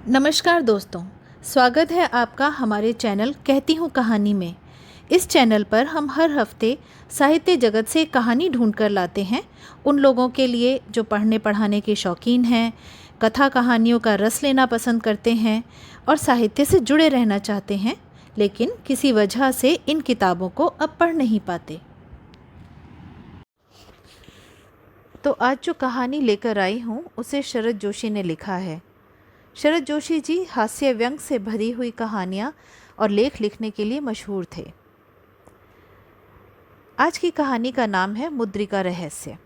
नमस्कार दोस्तों, स्वागत है आपका हमारे चैनल कहती हूँ कहानी में। इस चैनल पर हम हर हफ्ते साहित्य जगत से कहानी ढूंढ कर लाते हैं उन लोगों के लिए जो पढ़ने पढ़ाने के शौकीन हैं, कथा कहानियों का रस लेना पसंद करते हैं और साहित्य से जुड़े रहना चाहते हैं, लेकिन किसी वजह से इन किताबों को अब पढ़ नहीं पाते। तो आज जो कहानी लेकर आई हूँ उसे शरद जोशी ने लिखा है। शरद जोशी जी हास्य व्यंग से भरी हुई कहानियाँ और लेख लिखने के लिए मशहूर थे। आज की कहानी का नाम है मुद्रिका रहस्य।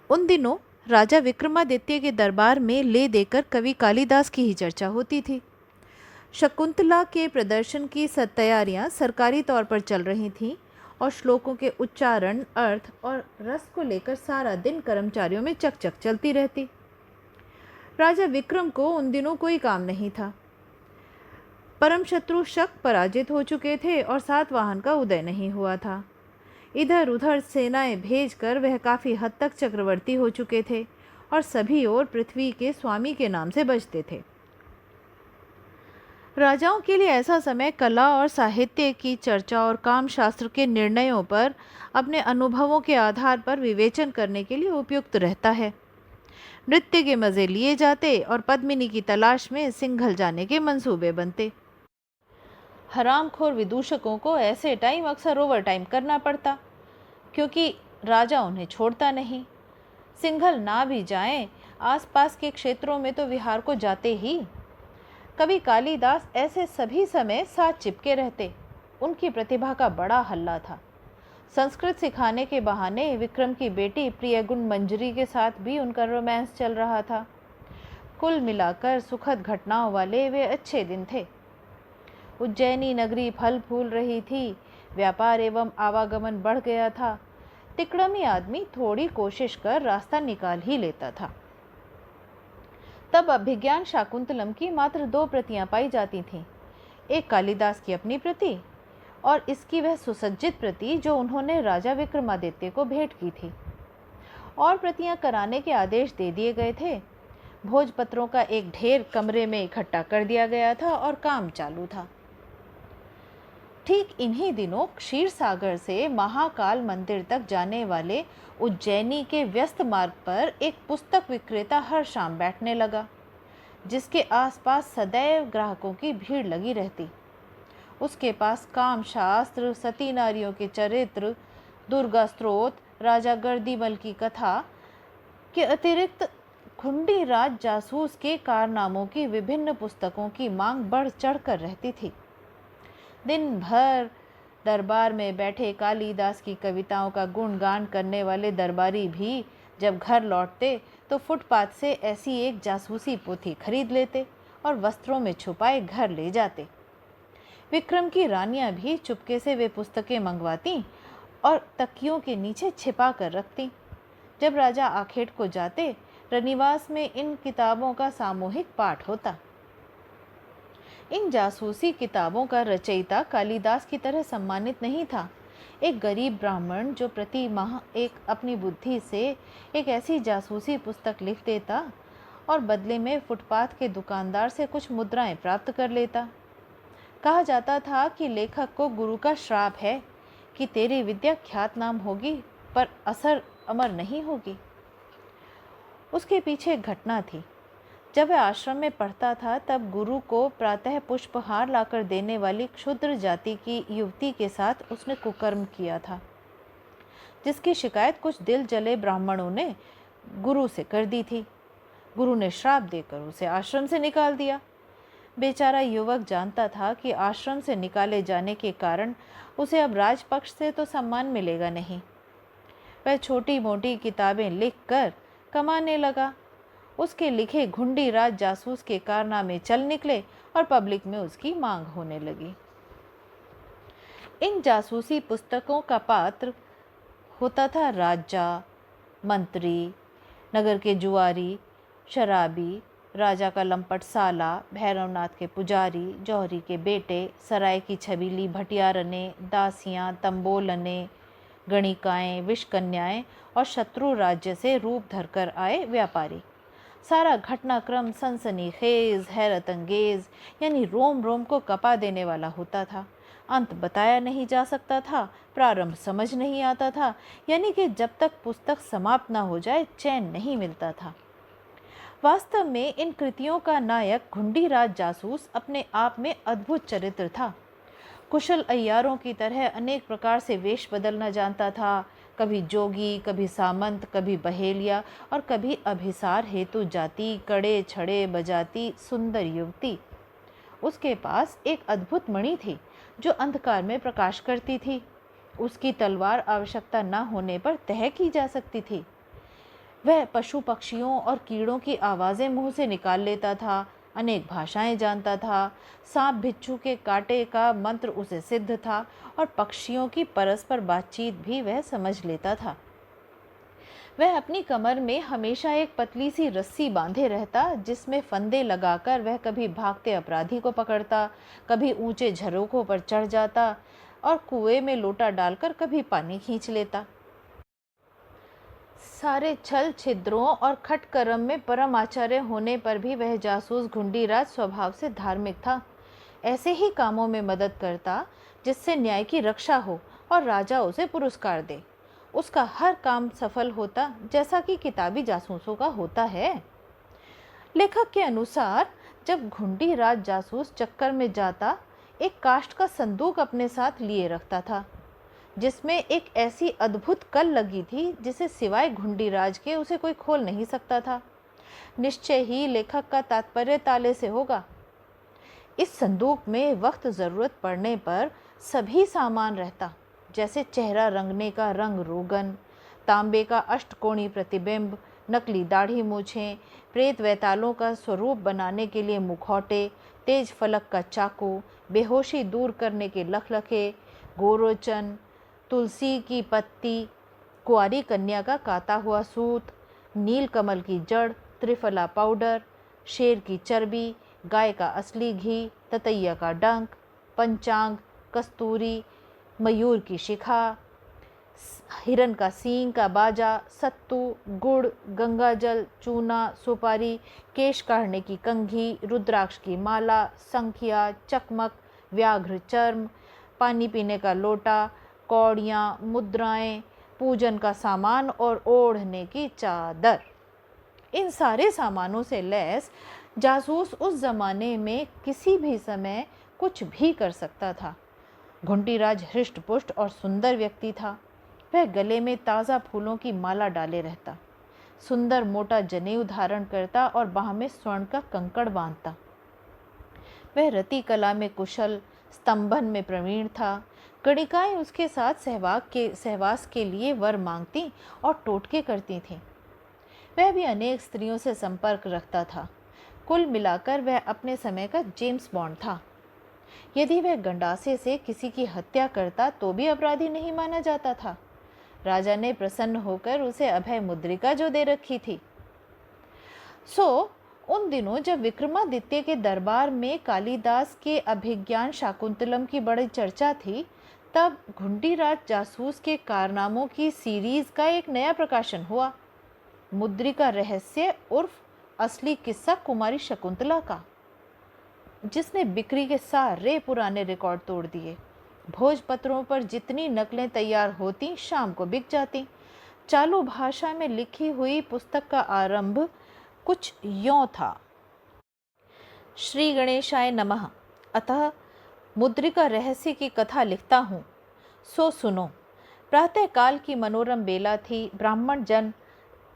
उन दिनों राजा विक्रमादित्य के दरबार में ले देकर कवि कालिदास की ही चर्चा होती थी। शकुंतला के प्रदर्शन की तैयारियां सरकारी तौर पर चल रही थीं और श्लोकों के उच्चारण, अर्थ और रस को लेकर सारा दिन कर्मचारियों में चकचक चलती रहती। राजा विक्रम को उन दिनों कोई काम नहीं था। परम शत्रु शक पराजित हो चुके थे और सातवाहन का उदय नहीं हुआ था। इधर उधर सेनाएं भेजकर वह काफ़ी हद तक चक्रवर्ती हो चुके थे और सभी ओर पृथ्वी के स्वामी के नाम से बजते थे। राजाओं के लिए ऐसा समय कला और साहित्य की चर्चा और काम शास्त्र के निर्णयों पर अपने अनुभवों के आधार पर विवेचन करने के लिए उपयुक्त रहता है। नृत्य के मज़े लिए जाते और पद्मिनी की तलाश में सिंघल जाने के मंसूबे बनते। हरामखोर विदूषकों को ऐसे टाइम अक्सर ओवर टाइम करना पड़ता, क्योंकि राजा उन्हें छोड़ता नहीं। सिंघल ना भी जाएं, आसपास के क्षेत्रों में तो विहार को जाते ही। कवि कालिदास ऐसे सभी समय साथ चिपके रहते। उनकी प्रतिभा का बड़ा हल्ला था। संस्कृत सिखाने के बहाने विक्रम की बेटी प्रियगुण मंजरी के साथ भी उनका रोमांस चल रहा था। कुल मिलाकर सुखद घटनाओं वाले वे अच्छे दिन थे। उज्जैनी नगरी फल फूल रही थी, व्यापार एवं आवागमन बढ़ गया था। तिकड़मी आदमी थोड़ी कोशिश कर रास्ता निकाल ही लेता था। तब अभिज्ञान शाकुंतलम की मात्र 2 प्रतियां पाई जाती थीं, एक कालिदास की अपनी प्रति और इसकी वह सुसज्जित प्रति जो उन्होंने राजा विक्रमादित्य को भेंट की थी। और प्रतियां कराने के आदेश दे दिए गए थे। भोजपत्रों का एक ढेर कमरे में इकट्ठा कर दिया गया था और काम चालू था। ठीक इन्हीं दिनों क्षीर सागर से महाकाल मंदिर तक जाने वाले उज्जैनी के व्यस्त मार्ग पर एक पुस्तक विक्रेता हर शाम बैठने लगा, जिसके आसपास सदैव ग्राहकों की भीड़ लगी रहती। उसके पास काम शास्त्र, सती नारियों के चरित्र, दुर्गा स्त्रोत, राजा गर्दीमल की कथा के अतिरिक्त खुंडी राज जासूस के कारनामों की विभिन्न पुस्तकों की मांग बढ़ चढ़कर रहती थी। दिन भर दरबार में बैठे कालिदास की कविताओं का गुणगान करने वाले दरबारी भी जब घर लौटते तो फुटपाथ से ऐसी एक जासूसी पोथी खरीद लेते और वस्त्रों में छुपाए घर ले जाते। विक्रम की रानियां भी चुपके से वे पुस्तकें मंगवाती और तकियों के नीचे छिपा कर रखती। जब राजा आखेट को जाते, रनिवास में इन किताबों का सामूहिक पाठ होता। इन जासूसी किताबों का रचयिता कालिदास की तरह सम्मानित नहीं था। एक गरीब ब्राह्मण जो प्रति माह अपनी बुद्धि से एक ऐसी जासूसी पुस्तक लिख देता और बदले में फुटपाथ के दुकानदार से कुछ मुद्राएं प्राप्त कर लेता। कहा जाता था कि लेखक को गुरु का श्राप है कि तेरी विद्या ख्यात नाम होगी पर असर अमर नहीं होगी। उसके पीछे एक घटना थी। जब वह आश्रम में पढ़ता था तब गुरु को प्रातः पुष्पहार लाकर देने वाली क्षुद्र जाति की युवती के साथ उसने कुकर्म किया था, जिसकी शिकायत कुछ दिल जले ब्राह्मणों ने गुरु से कर दी थी। गुरु ने श्राप देकर उसे आश्रम से निकाल दिया। बेचारा युवक जानता था कि आश्रम से निकाले जाने के कारण उसे अब राजपक्ष से तो सम्मान मिलेगा नहीं। वह छोटी मोटी किताबें लिखकर कमाने लगा। उसके लिखे घुंडी राज जासूस के कारनामे चल निकले और पब्लिक में उसकी मांग होने लगी। इन जासूसी पुस्तकों का पात्र होता था राजा, मंत्री, नगर के जुआरी, शराबी, राजा का लंपट साला, भैरवनाथ के पुजारी, जौहरी के बेटे, सराय की छबीली भटियारने, दासियां, तंबोलने, गणिकाएं, विषकन्याएं और शत्रु राज्य से रूप धरकर आए व्यापारी। सारा घटनाक्रम सनसनीखेज, हैरत अंगेज, यानी रोम रोम को कपा देने वाला होता था। अंत बताया नहीं जा सकता था, प्रारंभ समझ नहीं आता था, यानी कि जब तक पुस्तक समाप्त न हो जाए चैन नहीं मिलता था। वास्तव में इन कृतियों का नायक घुंडीराज जासूस अपने आप में अद्भुत चरित्र था। कुशल अय्यारों की तरह अनेक प्रकार से वेश बदलना जानता था। कभी जोगी, कभी सामंत, कभी बहेलिया और कभी अभिसार हेतु जाती, कड़े छड़े बजाती सुंदर युवती। उसके पास एक अद्भुत मणि थी जो अंधकार में प्रकाश करती थी। उसकी तलवार आवश्यकता न होने पर तह की जा सकती थी। वह पशु पक्षियों और कीड़ों की आवाज़ें मुंह से निकाल लेता था, अनेक भाषाएं जानता था। सांप बिच्छू के कांटे का मंत्र उसे सिद्ध था और पक्षियों की परस्पर बातचीत भी वह समझ लेता था। वह अपनी कमर में हमेशा एक पतली सी रस्सी बांधे रहता, जिसमें फंदे लगाकर वह कभी भागते अपराधी को पकड़ता, कभी ऊंचे झरोखों पर चढ़ जाता और कुएं में लोटा डालकर कभी पानी खींच लेता। सारे छल छिद्रों और खटकर्म में परम आचार्य होने पर भी वह जासूस घुंडीराज स्वभाव से धार्मिक था। ऐसे ही कामों में मदद करता जिससे न्याय की रक्षा हो और राजा उसे पुरस्कार दे। उसका हर काम सफल होता, जैसा कि किताबी जासूसों का होता है। लेखक के अनुसार जब घुंडीराज जासूस चक्कर में जाता, एक काष्ठ का संदूक अपने साथ लिए रखता था, जिसमें एक ऐसी अद्भुत कल लगी थी जिसे सिवाय घुंडीराज के उसे कोई खोल नहीं सकता था। निश्चय ही लेखक का तात्पर्य ताले से होगा। इस संदूक में वक्त ज़रूरत पड़ने पर सभी सामान रहता, जैसे चेहरा रंगने का रंग रोगन, तांबे का अष्टकोणीय प्रतिबिंब, नकली दाढ़ी मूछें, प्रेत वैतालों का स्वरूप बनाने के लिए मुखौटे, तेज फलक का चाकू, बेहोशी दूर करने के लखलखे, गोरोचन, तुलसी की पत्ती, कुंवारी कन्या का काता हुआ सूत, नील कमल की जड़, त्रिफला पाउडर, शेर की चर्बी, गाय का असली घी, ततैया का डंक, पंचांग, कस्तूरी, मयूर की शिखा, हिरन का सींग का बाजा, सत्तू, गुड़, गंगाजल, चूना, सुपारी, केश काढ़ने की कंघी, रुद्राक्ष की माला, संखिया, चकमक, व्याघ्र चर्म, पानी पीने का लोटा, कौड़ियाँ, मुद्राएं, पूजन का सामान और ओढ़ने की चादर। इन सारे सामानों से लैस जासूस उस जमाने में किसी भी समय कुछ भी कर सकता था। घुंडीराज हृष्ट पुष्ट और सुंदर व्यक्ति था। वह गले में ताज़ा फूलों की माला डाले रहता, सुंदर मोटा जनेऊ धारण करता और बाह में स्वर्ण का कंकड़ बांधता। वह रति कला में कुशल, स्तंभन में प्रवीण था। गणिकाएं उसके साथ सहवास के लिए वर मांगती और टोटके करती थीं। वह भी अनेक स्त्रियों से संपर्क रखता था। कुल मिलाकर वह अपने समय का जेम्स बॉन्ड था। यदि वह गंडासे से किसी की हत्या करता तो भी अपराधी नहीं माना जाता था। राजा ने प्रसन्न होकर उसे अभय मुद्रिका जो दे रखी थी। उन दिनों जब विक्रमादित्य के दरबार में कालिदास के अभिज्ञान शाकुंतलम की बड़ी चर्चा थी, तब घुंडीराज जासूस के कारनामों की सीरीज का एक नया प्रकाशन हुआ, मुद्रिका रहस्य उर्फ असली किस्सा कुमारी शकुंतला का, जिसने बिक्री के सारे पुराने रिकॉर्ड तोड़ दिए। भोजपत्रों पर जितनी नकलें तैयार होती शाम को बिक जाती। चालू भाषा में लिखी हुई पुस्तक का आरंभ कुछ यों था: श्री गणेशाय नमः। अतः मुद्रिका रहस्य की कथा लिखता हूँ, सो सुनो। प्रातःकाल की मनोरम बेला थी। ब्राह्मण जन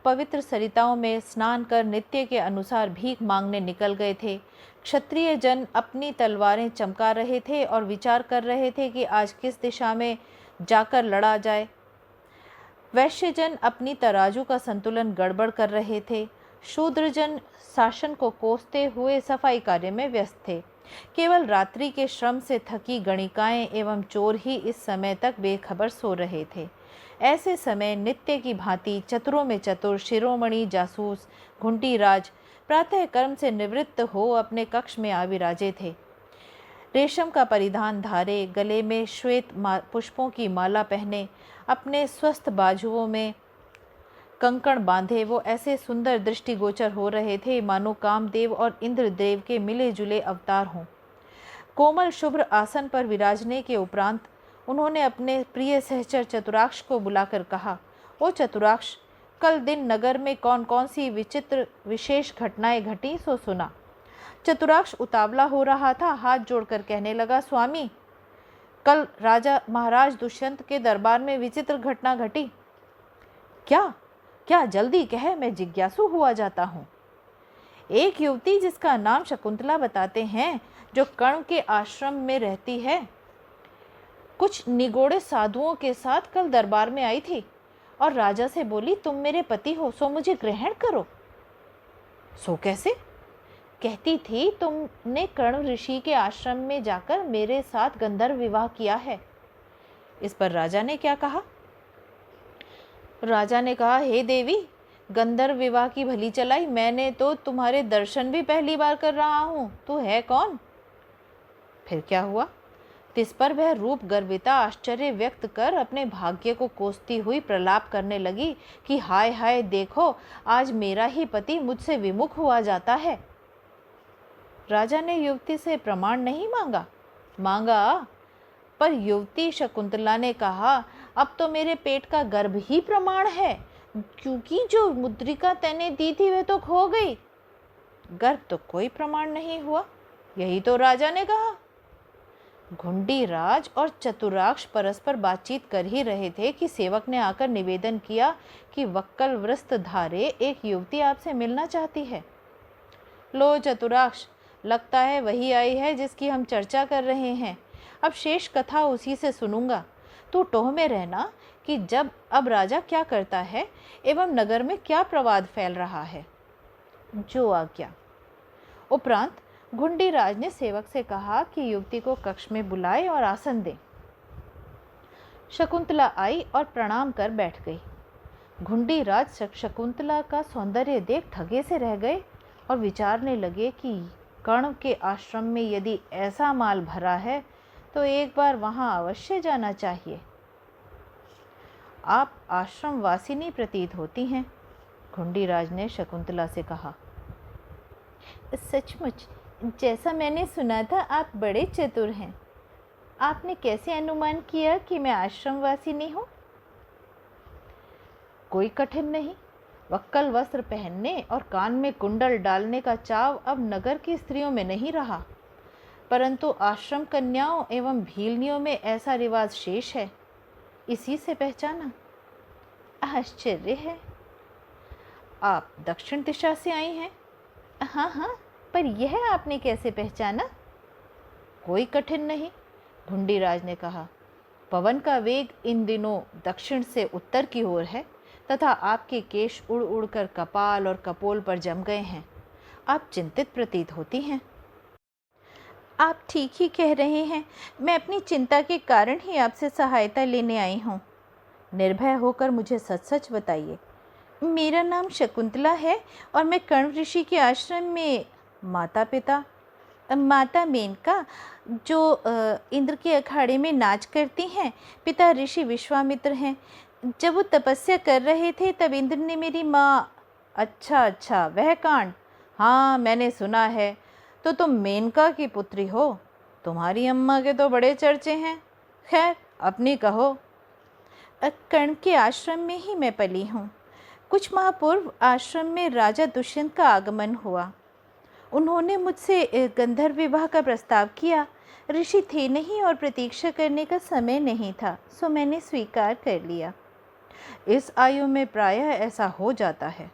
पवित्र सरिताओं में स्नान कर नित्य के अनुसार भीख मांगने निकल गए थे। क्षत्रिय जन अपनी तलवारें चमका रहे थे और विचार कर रहे थे कि आज किस दिशा में जाकर लड़ा जाए। वैश्यजन अपनी तराजू का संतुलन गड़बड़ कर रहे थे। शूद्रजन शासन को कोसते हुए सफाई कार्य में व्यस्त थे। केवल रात्रि के श्रम से थकी गणिकाएं एवं चोर ही इस समय तक बेखबर सो रहे थे। ऐसे समय नित्य की भांति चतुरों में चतुर शिरोमणि जासूस घुंडीराज प्रातः कर्म से निवृत्त हो अपने कक्ष में आ विराजे थे। रेशम का परिधान धारे, गले में श्वेत पुष्पों की माला पहने, अपने स्वस्थ बाजुओं में कंकण बांधे वो ऐसे सुंदर दृष्टिगोचर हो रहे थे मानो कामदेव और इंद्रदेव के मिले जुले अवतार हों। कोमल शुभ्र आसन पर विराजने के उपरांत उन्होंने अपने प्रिय सहचर चतुराक्ष को बुलाकर कहा, ओ चतुराक्ष, कल दिन नगर में कौन कौन सी विचित्र विशेष घटनाएं घटी सो सुना। चतुराक्ष उतावला हो रहा था, हाथ जोड़कर कहने लगा, स्वामी, कल राजा महाराज दुष्यंत के दरबार में विचित्र घटना घटी। क्या क्या, जल्दी कह, मैं जिज्ञासु हुआ जाता हूँ। एक युवती जिसका नाम शकुंतला बताते हैं, जो कर्ण के आश्रम में रहती है, कुछ निगोड़े साधुओं के साथ कल दरबार में आई थी और राजा से बोली, तुम मेरे पति हो सो मुझे ग्रहण करो। सो कैसे? कहती थी, तुमने कर्ण ऋषि के आश्रम में जाकर मेरे साथ गंधर्व विवाह किया है। इस पर राजा ने क्या कहा? राजा ने कहा, हे देवी, गंधर्व विवाह की भली चलाई, मैंने तो तुम्हारे दर्शन भी पहली बार कर रहा हूँ, तू है कौन? फिर क्या हुआ? तिस पर वह रूप गर्विता आश्चर्य व्यक्त कर अपने भाग्य को कोसती हुई प्रलाप करने लगी कि हाय हाय, देखो, आज मेरा ही पति मुझसे विमुख हुआ जाता है। राजा ने युवती से प्रमाण नहीं मांगा, पर युवती शकुंतला ने कहा, अब तो मेरे पेट का गर्भ ही प्रमाण है, क्योंकि जो मुद्रिका तैने दी थी वह तो खो गई, गर्भ तो कोई प्रमाण नहीं हुआ। यही तो राजा ने कहा। घुंडीराज और चतुराक्ष परस्पर बातचीत कर ही रहे थे कि सेवक ने आकर निवेदन किया कि वक्कल वृस्त धारे एक युवती आपसे मिलना चाहती है। लो चतुराक्ष, लगता है वही आई है जिसकी हम चर्चा कर रहे हैं। अब शेष कथा उसी से सुनूंगा। तू टोह में रहना कि जब अब राजा क्या करता है एवं नगर में क्या प्रवाद फैल रहा है। जो आज्ञा। उपरांत घुंडीराज ने सेवक से कहा कि युवती को कक्ष में बुलाए और आसन दे। शकुंतला आई और प्रणाम कर बैठ गई। घुंडीराज शकुंतला का सौंदर्य देख ठगे से रह गए और विचारने लगे कि कर्ण के आश्रम में यदि ऐसा माल भरा है तो एक बार वहां अवश्य जाना चाहिए। आप आश्रम वासिनी प्रतीत होती हैं, घुंडीराज ने शकुंतला से कहा। सचमुच जैसा मैंने सुना था आप बड़े चतुर हैं। आपने कैसे अनुमान किया कि मैं आश्रम वासिनी हूँ? कोई कठिन नहीं। वक्कल वस्त्र पहनने और कान में कुंडल डालने का चाव अब नगर की स्त्रियों में नहीं रहा, परंतु आश्रम कन्याओं एवं भीलनियों में ऐसा रिवाज शेष है। इसी से पहचाना। आश्चर्य है। आप दक्षिण दिशा से आई हैं? हाँ, पर यह आपने कैसे पहचाना? कोई कठिन नहीं, घुंडीराज ने कहा। पवन का वेग इन दिनों दक्षिण से उत्तर की ओर है तथा आपके केश उड़ उड़कर कपाल और कपोल पर जम गए हैं। आप चिंतित प्रतीत होती हैं। आप ठीक ही कह रहे हैं। मैं अपनी चिंता के कारण ही आपसे सहायता लेने आई हूँ। निर्भय होकर मुझे सच सच बताइए। मेरा नाम शकुंतला है और मैं कर्ण ऋषि के आश्रम में माता मेनका, जो इंद्र के अखाड़े में नाच करती हैं, पिता ऋषि विश्वामित्र हैं। जब वो तपस्या कर रहे थे तब इंद्र ने मेरी माँ। अच्छा, वह कांड। हाँ, मैंने सुना है। तो तुम मेनका की पुत्री हो। तुम्हारी अम्मा के तो बड़े चर्चे हैं। खैर, अपनी कहो। कर्ण के आश्रम में ही मैं पली हूँ। कुछ माह पूर्व आश्रम में राजा दुष्यंत का आगमन हुआ। उन्होंने मुझसे गंधर्व विवाह का प्रस्ताव किया। ऋषि थे नहीं और प्रतीक्षा करने का समय नहीं था, सो मैंने स्वीकार कर लिया। इस आयु में प्रायः ऐसा हो जाता है।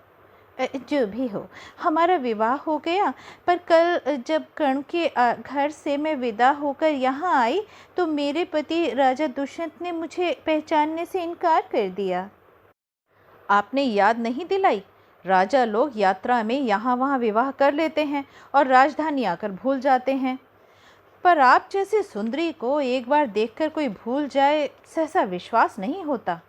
जो भी हो, हमारा विवाह हो गया। पर कल जब कर्ण के घर से मैं विदा होकर यहाँ आई तो मेरे पति राजा दुष्यंत ने मुझे पहचानने से इनकार कर दिया। आपने याद नहीं दिलाई? राजा लोग यात्रा में यहाँ वहाँ विवाह कर लेते हैं और राजधानी आकर भूल जाते हैं, पर आप जैसी सुंदरी को एक बार देखकर कोई भूल जाए, सहसा विश्वास नहीं होता।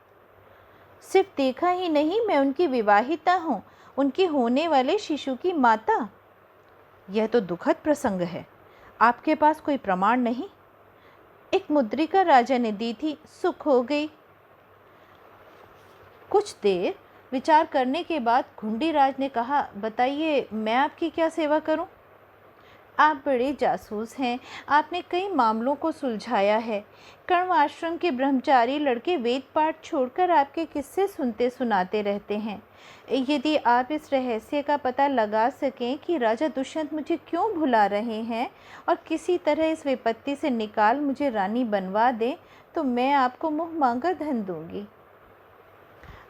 सिर्फ देखा ही नहीं, मैं उनकी विवाहिता हूँ, उनके होने वाले शिशु की माता। यह तो दुखद प्रसंग है। आपके पास कोई प्रमाण नहीं? एक मुद्रिका राजा ने दी थी, सुख हो गई। कुछ देर विचार करने के बाद घुंडीराज ने कहा, बताइए मैं आपकी क्या सेवा करूं? आप बड़े जासूस हैं। आपने कई मामलों को सुलझाया है। कण्व आश्रम के ब्रह्मचारी लड़के वेद पाठ छोड़कर आपके किस्से सुनते सुनाते रहते हैं। यदि आप इस रहस्य का पता लगा सकें कि राजा दुष्यंत मुझे क्यों भुला रहे हैं और किसी तरह इस विपत्ति से निकाल मुझे रानी बनवा दें, तो मैं आपको मुँह मांगा धन दूंगी।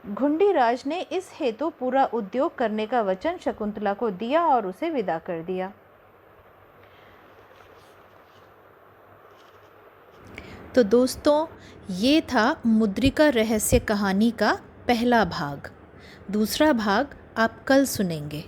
घुंडीराज ने इस हेतु पूरा उद्योग करने का वचन शकुंतला को दिया और उसे विदा कर दिया। तो दोस्तों, ये था मुद्रिका रहस्य कहानी का पहला भाग। दूसरा भाग आप कल सुनेंगे।